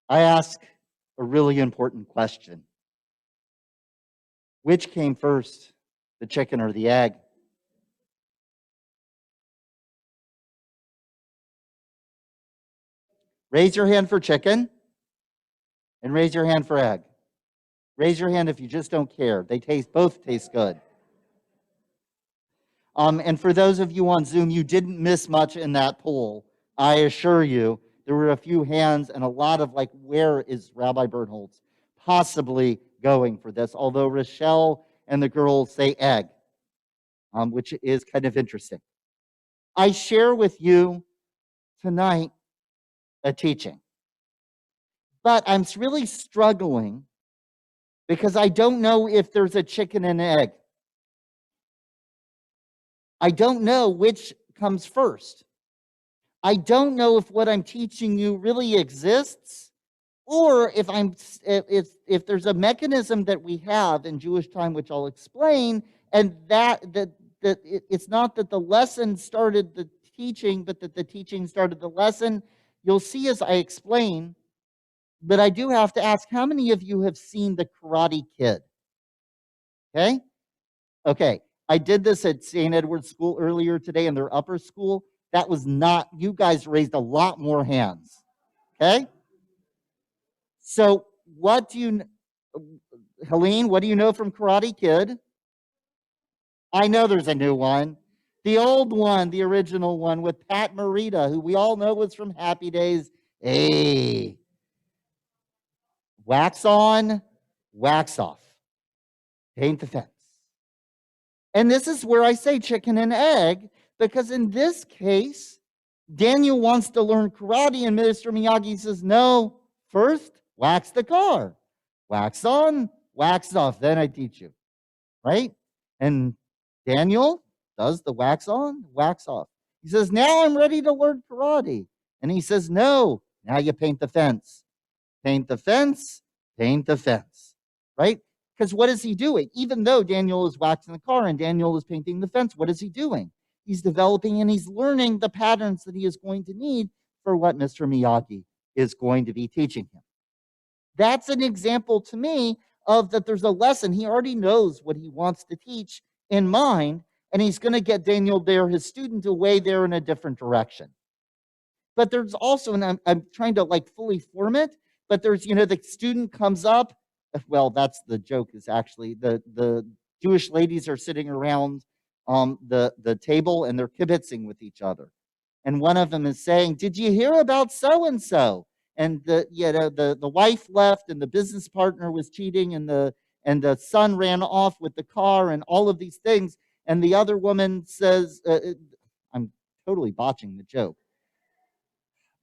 I ask a really important question. Which came first, the chicken or the egg? Raise your hand for chicken and raise your hand for egg. Raise your hand if you just don't care. Both taste good. And for those of you on Zoom, you didn't miss much in that poll. I assure you, there were a few hands and a lot of like, where is Rabbi Birnholz possibly going for this? Although Rochelle and the girls say egg, which is kind of interesting. I share with you tonight a teaching, but I'm really struggling because I don't know if there's a chicken and egg. I don't know which comes first. I don't know if what I'm teaching you really exists, or if there's a mechanism that we have in Jewish time, which I'll explain, and that it's not that the lesson started the teaching, but that the teaching started the lesson. You'll see as I explain, but I do have to ask, how many of you have seen The Karate Kid? Okay? Okay. I did this at St. Edward's School earlier today in their upper school. That was not, you guys raised a lot more hands. Okay? So Helene, what do you know from Karate Kid? I know there's a new one. The old one, the original one with Pat Morita, who we all know was from Happy Days. Hey. Wax on, wax off. Paint the fence. And this is where I say chicken and egg, because in this case, Daniel wants to learn karate, and Mr. Miyagi says, no, first, wax the car. Wax on, wax off, then I teach you. Right? And Daniel does the wax on, wax off. He says, now I'm ready to learn karate. And he says, no, now you paint the fence. Paint the fence, paint the fence. Right? Because what is he doing? Even though Daniel is waxing the car and Daniel is painting the fence, what is he doing? He's developing and he's learning the patterns that he is going to need for what Mr. Miyagi is going to be teaching him. That's an example to me of that there's a lesson. He already knows what he wants to teach in mind, and he's going to get Daniel there, his student, away there in a different direction. But there's also, and I'm trying to like fully form it, but there's, the student comes up. Well, that's the joke, is actually the Jewish ladies are sitting around the table and they're kibitzing with each other. And one of them is saying, did you hear about so-and-so? And the wife left and the business partner was cheating and the son ran off with the car and all of these things. And the other woman says, I'm totally botching the joke.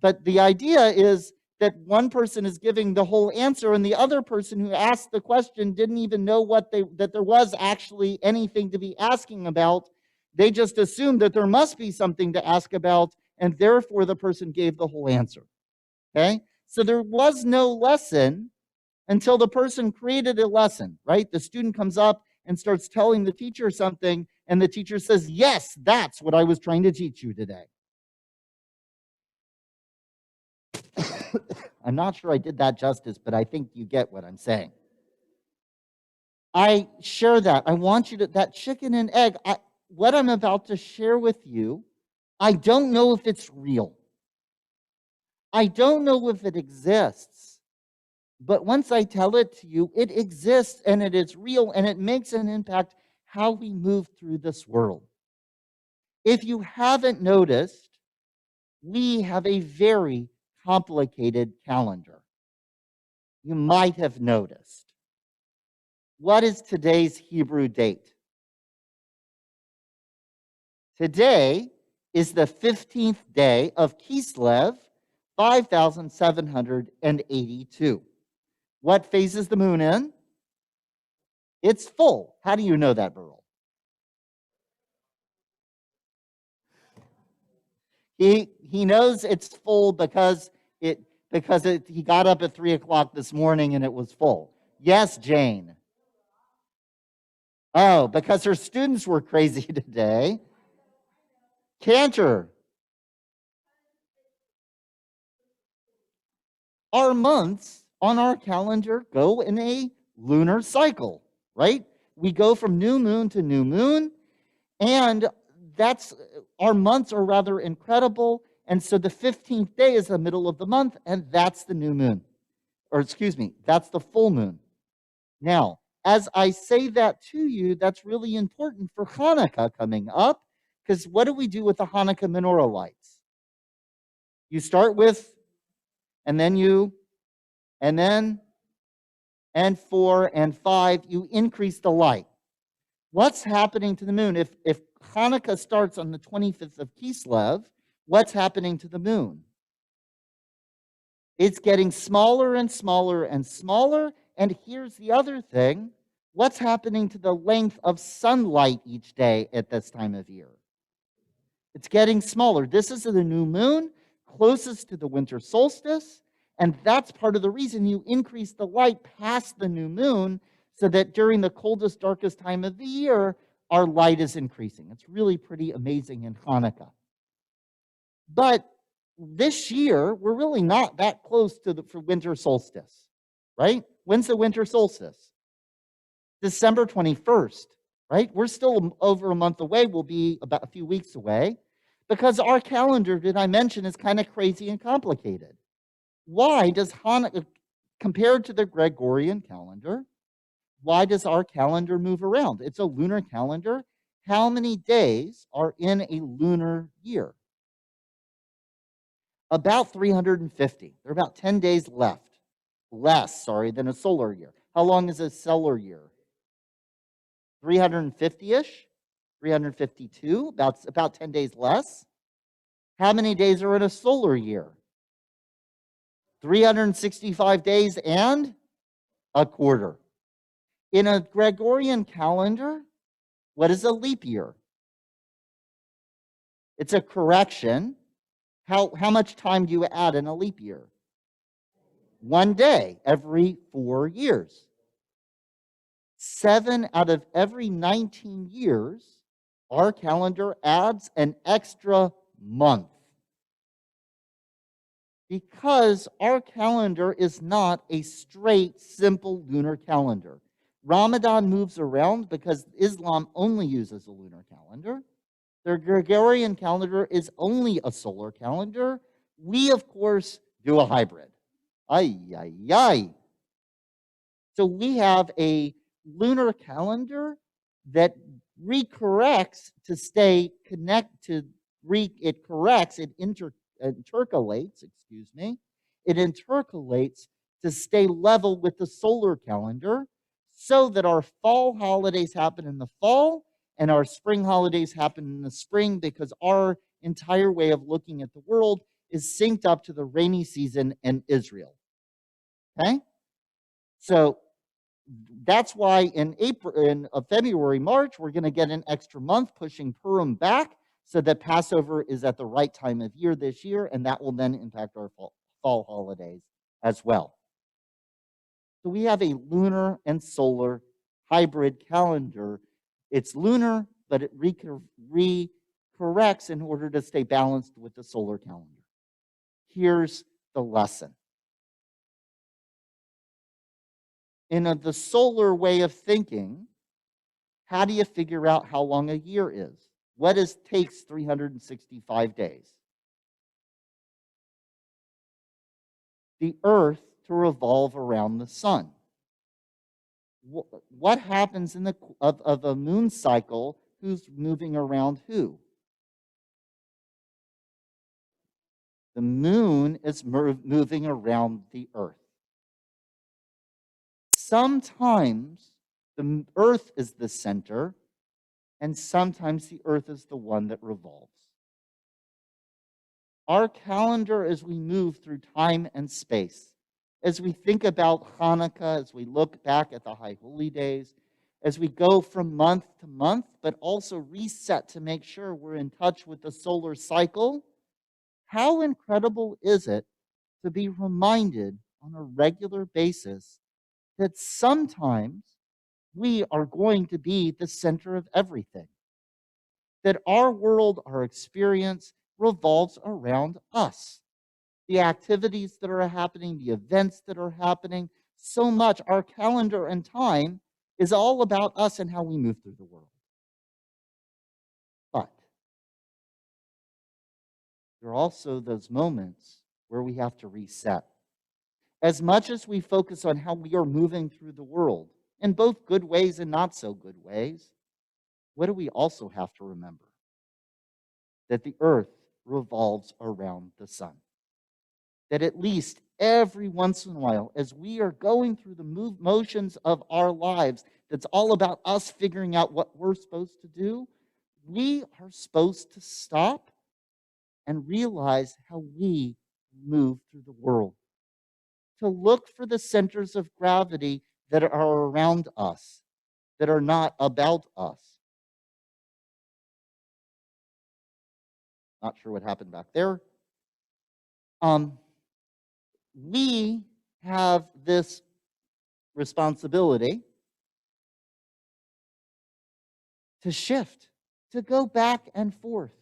But the idea is that one person is giving the whole answer and the other person who asked the question didn't even know that there was actually anything to be asking about. They just assumed that there must be something to ask about, and therefore the person gave the whole answer. Okay? So there was no lesson until the person created a lesson, right? The student comes up and starts telling the teacher something, and the teacher says, yes, that's what I was trying to teach you today. I'm not sure I did that justice, but I think you get what I'm saying. I share that. I want you to, that chicken and egg, what I'm about to share with you, I don't know if it's real. I don't know if it exists. But once I tell it to you, it exists and it is real and it makes an impact how we move through this world. If you haven't noticed, we have a very complicated calendar. You might have noticed. What is today's Hebrew date? Today is the 15th day of Kislev, 5782. What phase is the moon in? It's full. How do you know that, Burl? He knows it's full because he got up at 3 o'clock this morning and it was full. Yes, Jane. Oh, because her students were crazy today. Cantor. Our months on our calendar go in a lunar cycle, right? We go from new moon to new moon, and that's our months are rather incredible. And so the 15th day is the middle of the month, and that's the new moon. Or excuse me, that's the full moon. Now, as I say that to you, that's really important for Hanukkah coming up, because what do we do with the Hanukkah menorah lights? You start with, and then you, and then, and 4 and 5, you increase the light. What's happening to the moon? If Hanukkah starts on the 25th of Kislev, what's happening to the moon? It's getting smaller and smaller and smaller. And here's the other thing. What's happening to the length of sunlight each day at this time of year? It's getting smaller. This is the new moon, closest to the winter solstice. And that's part of the reason you increase the light past the new moon, so that during the coldest, darkest time of the year, our light is increasing. It's really pretty amazing in Hanukkah. But this year, we're really not that close to the winter solstice, right? When's the winter solstice? December 21st, right? We're still over a month away. We'll be about a few weeks away, because our calendar, did I mention, is kind of crazy and complicated. Why does Hanukkah, compared to the Gregorian calendar, why does our calendar move around? It's a lunar calendar. How many days are in a lunar year? About 350. There are about 10 days less, than a solar year. How long is a solar year? 350-ish, 352, about 10 days less. How many days are in a solar year? 365 days and a quarter. In a Gregorian calendar, what is a leap year? It's a correction. How much time do you add in a leap year? 1 day every 4 years. 7 out of every 19 years, our calendar adds an extra month, because our calendar is not a straight, simple lunar calendar. Ramadan moves around because Islam only uses a lunar calendar. The Gregorian calendar is only a solar calendar. We, of course, do a hybrid. Ay, ay, ay. So we have a lunar calendar that recorrects to stay connected. It corrects, it intercalates, it intercalates to stay level with the solar calendar, so that our fall holidays happen in the fall and our spring holidays happen in the spring, because our entire way of looking at the world is synced up to the rainy season in Israel. Okay? So that's why in February, March, we're going to get an extra month, pushing Purim back, so that Passover is at the right time of year this year, and that will then impact our fall holidays as well. So we have a lunar and solar hybrid calendar. It's lunar, but it recorrects in order to stay balanced with the solar calendar. Here's the lesson. In the solar way of thinking, how do you figure out how long a year is? What takes 365 days? The Earth to revolve around the sun. What happens in of a moon cycle? Who's moving around who? The moon is moving around the Earth. Sometimes the Earth is the center, and sometimes the Earth is the one that revolves. Our calendar, as we move through time and space, as we think about Hanukkah, as we look back at the High Holy Days, as we go from month to month, but also reset to make sure we're in touch with the solar cycle, how incredible is it to be reminded on a regular basis that sometimes we are going to be the center of everything, that our world, our experience, revolves around us. the activities that are happening, the events that are happening. So much, our calendar and time is all about us and how we move through the world. But there are also those moments where we have to reset. As much as we focus on how we are moving through the world, in both good ways and not so good ways, what do we also have to remember? That the earth revolves around the sun. That at least every once in a while, as we are going through the motions of our lives, that's all about us figuring out what we're supposed to do, we are supposed to stop and realize how we move through the world. To look for the centers of gravity that are around us, that are not about us. Not sure what happened back there. We have this responsibility to shift, to go back and forth,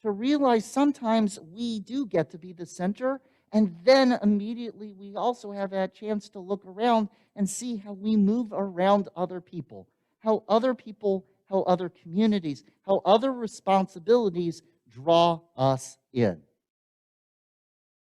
to realize sometimes we do get to be the center, and then immediately we also have that chance to look around and see how we move around other people, how other communities, how other responsibilities draw us in.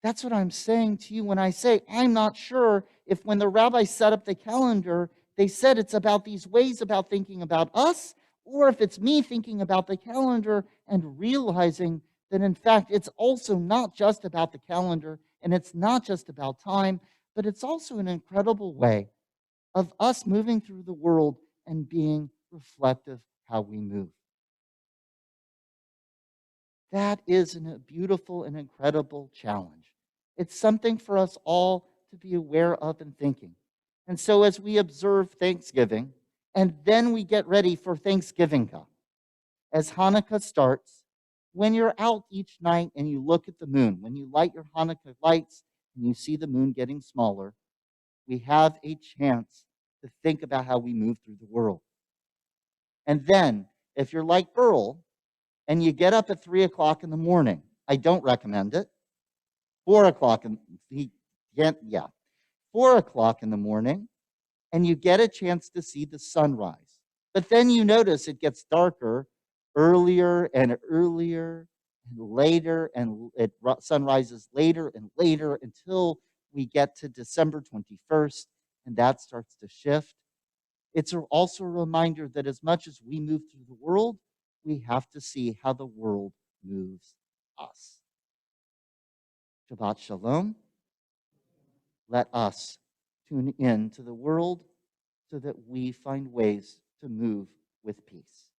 That's what I'm saying to you when I say I'm not sure if when the rabbi set up the calendar, they said it's about these ways about thinking about us, or if it's me thinking about the calendar and realizing that in fact it's also not just about the calendar and it's not just about time, but it's also an incredible way of us moving through the world and being reflective how we move. That is a beautiful and incredible challenge. It's something for us all to be aware of and thinking. And so as we observe Thanksgiving, and then we get ready for Thanksgiving, as Hanukkah starts, when you're out each night and you look at the moon, when you light your Hanukkah lights and you see the moon getting smaller, we have a chance to think about how we move through the world. And then, if you're like Earl, and you get up at 3 o'clock in the morning, I don't recommend it. 4 o'clock, 4 o'clock in the morning, and you get a chance to see the sunrise. But then you notice it gets darker earlier and earlier and later, and sun rises later and later until we get to December 21st, and that starts to shift. It's also a reminder that as much as we move through the world, we have to see how the world moves us. Shabbat Shalom. Let us tune in to the world so that we find ways to move with peace.